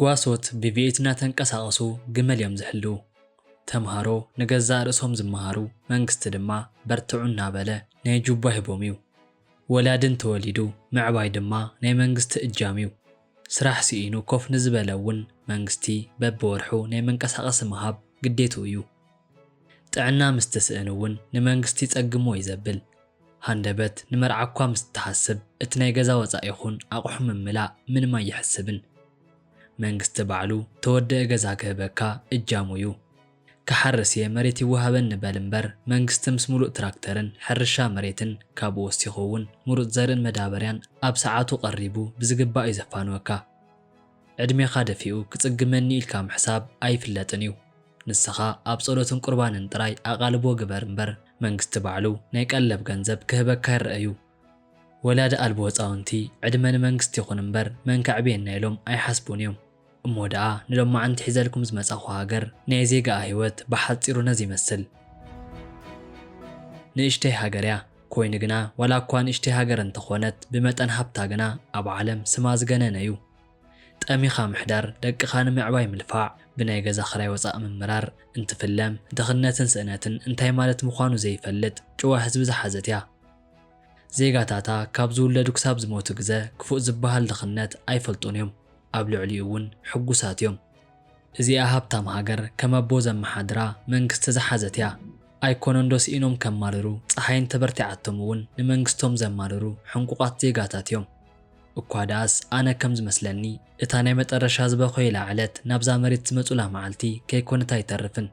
ጓሶት ብቪኤትና ተንቀሳቀሱ ግመል እዮም ዝሕልው ተምሃሮ ንገዛ ርእሶም ዝመሃሩ መንግስቲ ድማ በርትዑ እናበለ ናይ ጁባ ሂቦም እዩ ወላድን ተወሊዱ ምዕባይ ድማ ናይ መንግስቲ እጃም እዩ ስራሕ ሲኢኑ ኮፍ ንዝበለ እውን መንግስቲ በብወርሑ ናይ መንቀሳቀሲ መሃብ ግዴቱ እዩ ጥዕና ምስ ተስእን እውን ንመንግስቲ ጸግሞ ይዘብል ሃንደበት ንመርዓ እኳ ምስ ተሓስብ እቲ ናይ ገዛ ወፃኢ ይኹን ኣቑሑ ምምላእ ምንም ኣይሕስብን መንግስቲ ባዕሉ ተወደአ ገዛ ክህበካ እጃሙ እዩ كحرسيه مريت يوهبن بالنبر منغست مس ملوء تراكترن حرشا مريتن كابو وسيخون مرود زرن مدابريان اب ساعاتو قريبو بزغبا يزفانوكا ادمي خادفيو كصغمني الكام حساب اي فلطنيو نسخا اب صلوتن قربانن طراي اقالبو غبر مبر منغست بعلو ناي قلب غنزب كهبكا يرأيو ولاد البو صاونتي عدمن منغست يخون مبر من كعبين نايلوم اي حسبونيوم مودعا نلوم عن تحزالكم زمصاخو هاجر نيزيغا هيوت بحصيرو نزي مسل نشتي هاجريا ኮይንግና ወላ ኳን እሽቲ ሃገር እንተኾነት ብመጠን ሃብታግና ኣብ ዓለም ስማዝ ገነነዩ ጠሚኻ ምሕዳር ደቅኻን ምዕባይ ምልፋዕ ብናይ ገዛ ኽራይ ወፃእ ምምራር እንትፍለም ድኽነትን ስእነትን እንታይ ማለት ምዃኑ ዘይፈልጥ ጭዋ ህዝቢ ዝሓዘትያ ዜጋታታ ካብ ዝውለዱ ክሳብ ዝሞቱ ግዜ ክፉእ ዝበሃል ድኽነት ኣይፈልጡን እዮም ኣብ ልዕሊኡ እውን ሕጉሳት እዮም እዚኣ ሃብታም ሃገር ከመቦ ዘመሓድራ መንግስቲ ዝሓዘትያ ኣይኮነንዶስ ኢኖም ከማልሩ ፀሓይን ተበርቲዓቶም እውን ንመንግስቶም ዘማልሩ ሕንቁቃት ዜጋታት እዮም እኳ ዳስ ኣነ ከም ዝመስለኒ እታ ናይ መጠረሻ ዝበኾይ ላዕለት ናብዛ መሬት ዝመጹላ መዓልቲ ከይኮነታ ይተርፍን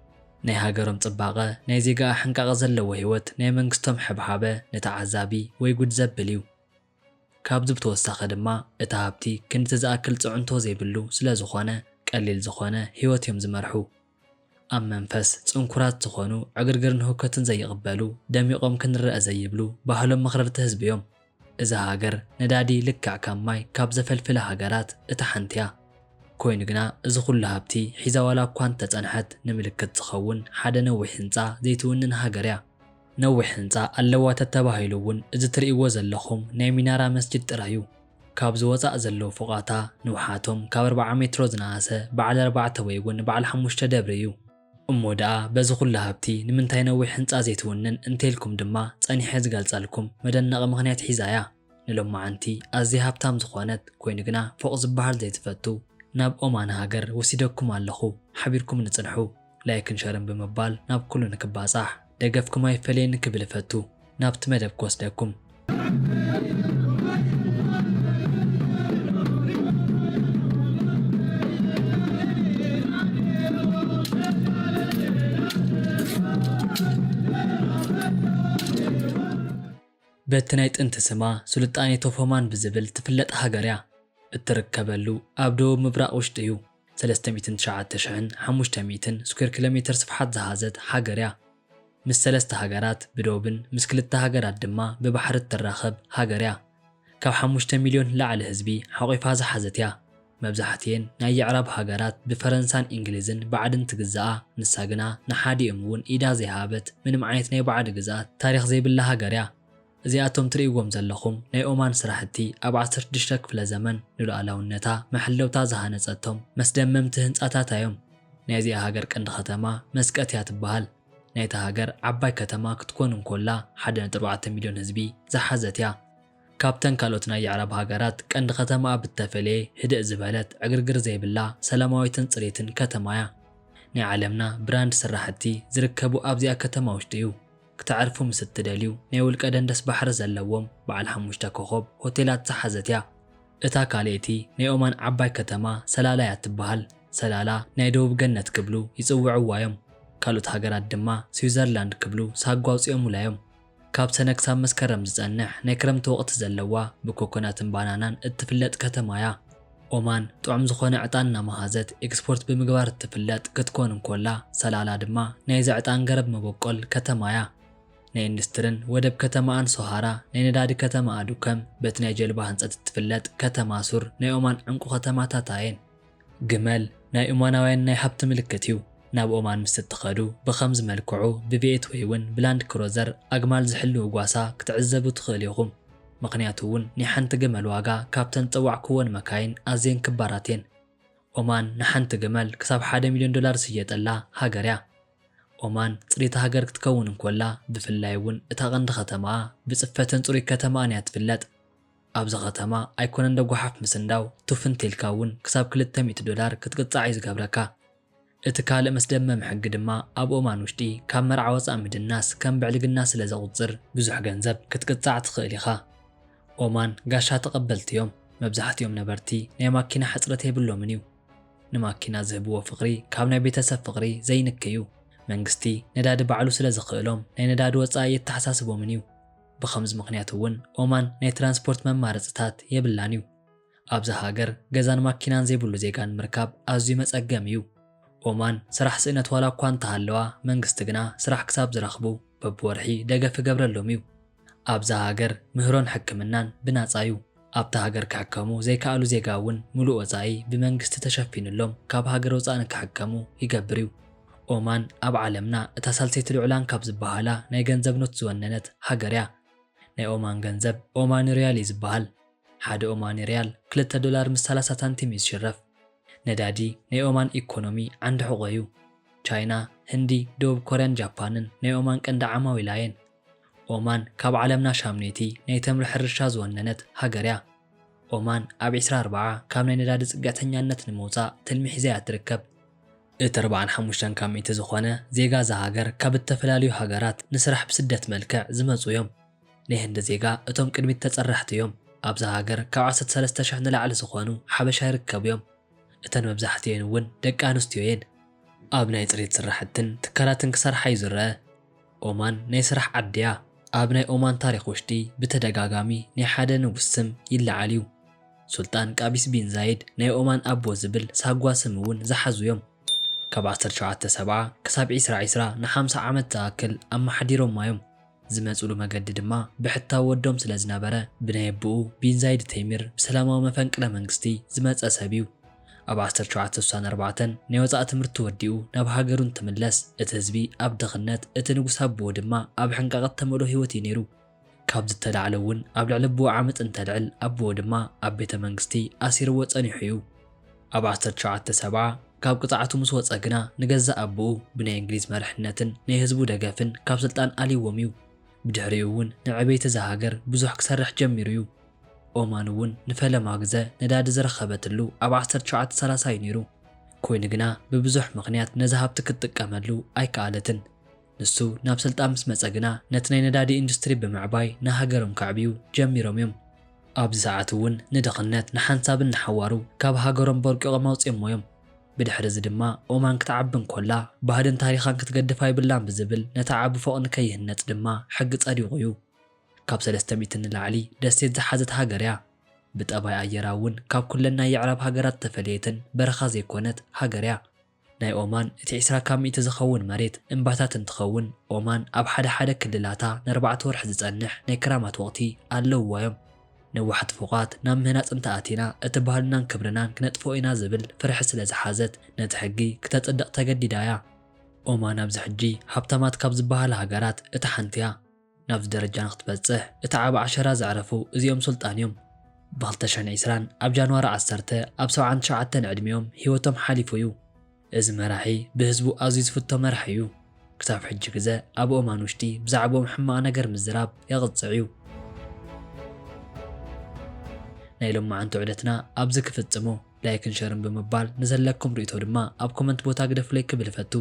ናይ ሃገሮም ጽባቐ ናይ ዜጋ ሕንቃቐ ዘለዎ ህይወት ናይ መንግስቶም ሕብሓበ ነተዓዛቢ ወይ ጉድ ዘብል እዩ ካብዚ ብተወሳኺ ድማ እታ ሃብቲ ክንዲ ዝኣክል ጽዕንቶ ዘይብሉ ስለ ዝኾነ ቀሊል ዝኾነ ህይወት እዮም ዝመርሑ ኣብ መንፈስ ጽንኩራት ዝኾኑ ዕግርግርን ህውከትን ዘይቕበሉ ደሚቖም ክንረአ ዘይብሉ ባህሎም መኽረርቲ ህዝቢ እዮም እዛ ሃገር ነዳዲ ልክዕ ካብ ማይ ካብ ዘፈልፍለ ሃገራት እታ ሓንቲያ ኮይኑ ግና እዚ ኩሉ ሃብቲ ሒዛ ዋላ እኳ እንተጸንሐት ንምልክት ዝኸውን ሓደ ነዊሕ ህንፃ ዘይትውንን ሃገር እያ ነዊሕ ህንፃ ኣለዋ ተተባሂሉ እውን እዚ ትርእይዎ ዘለኹም ናይ ሚናራ መስጂድ ጥራዩ ካብ ዝወፃእ ዘለዎ ፎቓታ ንውሓቶም ካብ 40 ሜትሮ ዝነኣሰ በዓል 4 ወይ እውን በዓል 5 ደብሪ እዩ እሞ ደኣ በዚ ኩሉ ሃብቲ ንምንታይ ነዊሕ ህንፃ ዘይትውንን እንተልኩም ድማ ጸኒሐ ዝገልጸልኩም መደነቒ ምኽንያት ሒዛያ ንሎማዓንቲ ኣዝያ ሃብታም ዝኾነት ኮይኑ ግና ፎቕ ዝበሃል ዘይትፈቱ ናብ ኦማን ሃገር ወሲደኩም ኣለኹ ሓቢርኩም ንጽንሑ ላይክን ሸርን ብምባል ናብ ኩሉ ንክባጻሕ ደገፍኩም ኣይፈለየን ክብል ፈቱ ናብቲ መደብ ክወስደኩም በትናይ ጥንቲ ስማ ሱልጣኔ ቶፎማን ብዝብል ትፍለጥ ሃገርያ እትርከበሉ ኣብ ደቡብ ምብራቕ ውሽጢ እዩ 309,500 ስኩዌር ኪሎሜትር ስፍሓት ዝሃዘት ሃገርያ ምስ ሰለስተ ሃገራት ብደቡብን ምስ ክልተ ሃገራት ድማ ብባሕሪ እትራኸብ ሃገርያ ካብ 5 ሚልዮን ላዕሊ ህዝቢ ሓቑፋ ዝሓዘትያ መብዛሕትየን ናይ የዕራብ ሃገራት ብፈረንሳን እንግሊዝን ባዕድን ትግዛኣ ንሳ ግና ንሓዲኦም እውን ኢዳ ዘይሃበት ምንም ዓይነት ናይ ባዕድ ግዛኣት ታሪኽ ዘይብላ ሃገርያ እዚኣቶም ትርእይዎም ዘለኹም ናይ ኦማን ስራሕቲ ኣብ 16 ክፍለ ዘመን ንሉኣላውነታ መሐለውታ ዝሃነጸቶም መስደመምቲ ህንጻታት እዮም ናይዚኣ ሃገር ቀንዲ ከተማ መስቀት እያ ትበሃል ናይታ ሃገር ዓባይ ከተማ ክትኮን እንኮላ 1.4 ሚልዮን ህዝቢ ዝሓዘት እያ ካብተን ካልኦት ናይ የዕራብ ሃገራት ቀንዲ ከተማ ብተፈለየ ህድእ ዝበለት ዕግርግር ዘይብላ ሰላማዊትን ጽሬትን ከተማ እያ ናይ ዓለምና ብራንድ ስራሕቲ ዝርከቡ ኣብዚኣ ከተማ ውሽጢ እዩ ክትዓርፉ ምስ እትደልዩ ናይ ውልቀ ደንደስ ባሕሪ ዘለዎም በዓል 5 ኮኸብ ሆቴላት ዝሓዘት እያ እታ ካልእቲ ናይ ኦማን ዓባይ ከተማ ሰላላ እያ ትበሃል ሰላላ ናይ ደቡብ ገነት ክብሉ ይጽውዕዋ እዮም ካልኦት ሃገራት ድማ ስዊዘርላንድ ክብሉ ሳጓውፅኦም እዮም ካብ ሰነ ክሳብ መስከረም ዝጸንሕ ናይ ክረምቲ ወቕቲ ዘለዋ ብኮኮናትን ባናናን እትፍለጥ ከተማ እያ ኦማን ጥዑም ዝኾነ ዕጣን እናመሃዘት ኤክስፖርት ብምግባር እትፍለጥ ክትኮን እንኮላ ሰላላ ድማ ናይ ዕጣን ገረብ መበቆል ከተማ እያ ናይ ኢንዱስትሪን ወደብ ከተማ አንሶሃራ ናይ ነዳዲ ከተማ አዱከም በት ናይ ጀልባ ህንጸት እትፍለጥ ከተማ ሱር ናይ ኦማን ዕንቁ ከተማታት እየን ግመል ናይ ኦማናውያን ናይ ሃብቲ ምልክት እዩ ናብ ኦማን ምስ እትኸዱ ብኸምዝ መልክዑ ብቪኤት ወይ እውን ብላንድ ክሮዘር ኣግማል ዝሕልው ጓሳ ክትዕዘቡ ትኽእሉ ኢኹም ምኽንያቱ እውን ናይ ሓንቲ ግመል ዋጋ ካብተን ጽዋዕክዎን መካይን ኣዝየን ክባራት እየን ኦማን ንሓንቲ ግመል ክሳብ 1 ሚልዮን ዶላር ዝሽየጠላ ሃገር እያ። ኦማን ጽሬታ ሃገር ክትከውን እንኮላ ብፍላይ እውን እታ ቀንዲ ከተማኣ ብጽፈትን ጽሩይ ከተማን እያ ትፍለጥ። ኣብዚ ከተማ ኣይኮነ እንደ ጓሓፍ ምስንዳው ቱፍን ቴልካ እውን ክሳብ 200 ዶላር ክትቅጻዕ እዩ ዝገብረካ። እቲ ካልእ መስደመም ሕጊ ድማ ኣብ ኦማን ውሽጢ ካብ መርዓ ወፃኢ ምድናስ ከም ብዕልግና ስለ ዘቁፅር ብዙሕ ገንዘብ ክትቅጻዕ ትኽእል ኢኻ። ኦማን ጋሻ ተቐበልቲ እዮም። መብዛሕትኦም ነበርቲ ናይ ማኪና ሕፅረት የብሎምን እዩ። ንማኪና ዝህብዎ ፍቕሪ ካብ ናይ ቤተሰብ ፍቕሪ ዘይንክዩ። መንግስቲ ነዳዲ ባዕሉ ስለ ዝኽእሎም ናይ ነዳዲ ወፃኢ የተሓሳስቦምን እዩ። ብኸምዚ ምኽንያት እውን ኦማን ናይ ትራንስፖርት መማረፅታት የብላን እዩ። ኣብዚ ሃገር ገዛን ማኪናን ዘይብሉ ዜጋ ንምርካብ ኣዝዩ መፀገም እዩ። ኦማን ስራሕ ስእነት ዋላ እኳ እንተሃለዋ መንግስቲ ግና ስራሕ ክሳብ ዝረኽቡ በብወርሒ ደገፍ ይገብረሎም እዩ። ኣብዚ ሃገር ምህሮን ሕክምናን ብናፃ እዩ። ኣብታ ሃገር ክሕከሙ ዘይከኣሉ ዜጋ እውን ሙሉእ ወፃኢ ብመንግስቲ ተሸፊኑሎም ካብ ሃገር ወፃኢ ንክሕከሙ ይገብር እዩ። ኦማን ኣብ ዓለምና እታ ሳልሰይቲ ልዑላን ካብ ዝበሃላ ናይ ገንዘብ ኖት ዝወነነት ሃገር እያ። ናይ ኦማን ገንዘብ ኦማኒ ሪያል እዩ ዝበሃል። ሓደ ኦማኒ ሪያል 2 ዶላር ምስ 30 ሳንቲም እዩ ዝሽረፍ። ነዳዲ ናይ ኦማን ኢኮኖሚ ዓንዲ ሕቖ እዩ። ቻይና፣ ህንዲ፣ ደቡብ ኮርያን ጃፓንን ናይ ኦማን ቀንዲ ዓማዊላ እየን። ኦማን ካብ ዓለምና ሻምኔቲ ናይ ተምሪ ሕርሻ ዝወነነት ሃገር እያ። ኦማን ኣብ 24 ካብ ናይ ነዳዲ ጽግዕተኛነት ንምውፃእ ትልሚ ሒዛ እያ ትርከብ። እቲ 45 ካብ ሚእቲ ዝኾነ ዜጋ ዛ ሃገር ካብ ዝተፈላለዩ ሃገራት ንስራሕ ብስደት መልክዕ ዝመፁ እዮም። ናይ ህንዲ ዜጋ እቶም ቅድሚት ተጸራሕቲ እዮም። ኣብዛ ሃገር ካብ 13,000 ንላዕሊ ዝኾኑ ሓበሻ ይርከቡ እዮም። እተን መብዛሕትአን እውን ደቂ ኣንስትዮ እየን። ኣብ ናይ ጽሬት ስራሕትን ትካላትን ክሰርሓ እዩ ዝረአ። ኦማን ናይ ስራሕ ዓዲ እያ። ኣብ ናይ ኦማን ታሪክ ውሽጢ ብተደጋጋሚ ናይ ሓደ ንጉስ ስም ይለዓል እዩ። ሱልጣን ቃቢስ ቢን ዛይድ ናይ ኦማን ኣቦ ዝብል ሳጓ ስም እውን ዝሓዙ እዮም። ካብ 1770 ክሳብ 2020 ን50 ዓመት ዝኣክል ኣመሓዲሮም እዮም። ዝመፅሉ መገዲ ድማ ብሕታዊ ወዶም ስለ ዝነበረ ብናይ ኣቦኡ ቢን ዛይድ ተይሚር ብሰላማዊ መፈንቅለ መንግስቲ ዝመፀ ሰብ እዩ። ኣብ 1764 ናይ ወፃኢ ትምህርቲ ወዲኡ ናብ ሃገሩ እንትምለስ እቲ ህዝቢ ኣብ ድኽነት እቲ ንጉስ ኣቦኡ ድማ ኣብ ሕንቃቐት ተመልኦ ህይወት እዩ ነይሩ። ካብ ዝተላዕለ እውን ኣብ ልዕሊ ኣቦኡ ዓመፅ እንተልዕል ኣቦኡ ድማ ኣብ ቤተ መንግስቲ ኣሲርዎ ፀኒሑ እዩ። ኣብ 1770 ካብ ቅፅዓቱ ምስ ወፀ ግና ንገዛእ ኣቦኡ ብናይ እንግሊዝ መርሕነትን ናይ ህዝቡ ደገፍን ካብ ስልጣን ኣልይዎም እዩ። ብድሕሪኡ እውን ንዕበይቲ ዝሃገር ብዙሕ ክሰርሕ ጀሚሩ እዩ። ኦማን እውን ንፈለማ ግዜ ነዳዲ ዝረኸበትሉ ኣብ 1930 እዩ ነይሩ። ኮይኑ ግና ብብዙሕ ምኽንያት ነዚ ሃብቲ ክትጥቀመሉ ኣይከኣለትን። ንሱ ናብ ስልጣን ምስ መፀ ግና ነቲ ናይ ነዳዲ ኢንዱስትሪ ብምዕባይ ንሃገሮም ከዕብዩ ጀሚሮም እዮም። ኣብዚ ሰዓት እውን ንድኽነት ንሓንሳብን ንሓዋሩ ካብ ሃገሮም በርቂቖም ኣውፂኦም እዮም። ብድሕሪ እዚ ድማ ኦማን ክትዓቢ እንኮላ ባህልን ታሪኻን ክትገድፋ ይብላን ብዝብል ነታ ዓቢ ፎቕ ንከይህነፅ ድማ ሕጊ ጸዲቑ እዩ። ካብ 300 ንላዕሊ ደሴት ዝሓዘት ሃገር እያ። ብጠባይ ኣየራ እውን ካብ ኩለን ናይ የዕረብ ሃገራት ተፈልየትን በረኻ ዘይኮነት ሃገር እያ። ናይ ኦማን እቲ 20 ካብ ሚእቲ ዝኸውን መሬት እምባታት እንትኸውን ኦማን ኣብ ሓደ ክልላታ ን4 ወርሒ ዝጸንሕ ናይ ክራማት ወቕቲ ኣለውዋ እዮም። ነዋሕቲ ፎቓት ናብ ምህናፅ እንተኣቲና እቲ ባህልናን ክብርናን ክነጥፎ ኢና ዝብል ፍርሒ ስለ ዝሓዘት ነቲ ሕጊ ክተጽድቕ ተገዲዳ እያ። ኦማን ኣብዚ ሕጂ ሃብታማት ካብ ዝበሃላ ሃገራት እቲ ሓንቲ እያ። ናብዚ ደረጃ ንክትበጽሕ እቲ ዓቢ ዓሸራ ዘዕረፉ እዚኦም ሱልጣን እዮም። ብ2020 ኣብ ጃንዋሪ 10 ኣብ 79 ዕድሜኦም ህይወቶም ሓሊፉ እዩ። እዚ መራሒ ብህዝቡ ኣዝዩ ዝፍቶ መራሒ እዩ። ክሳብ ሕጂ ግዜ ኣብ ኦማን ውሽጢ ብዛዕቦም ሕማቕ ነገር ምዝራብ የቕፅዕ እዩ። ናይ ሎማዓንቲ ዑደትና ኣብዚ ክፍጽሞ ላይክን ሸርን ብምባል ንዘለኩም ርእቶ ድማ ኣብ ኮመንት ቦታ ግደፍለይ ክብል ፈቱ።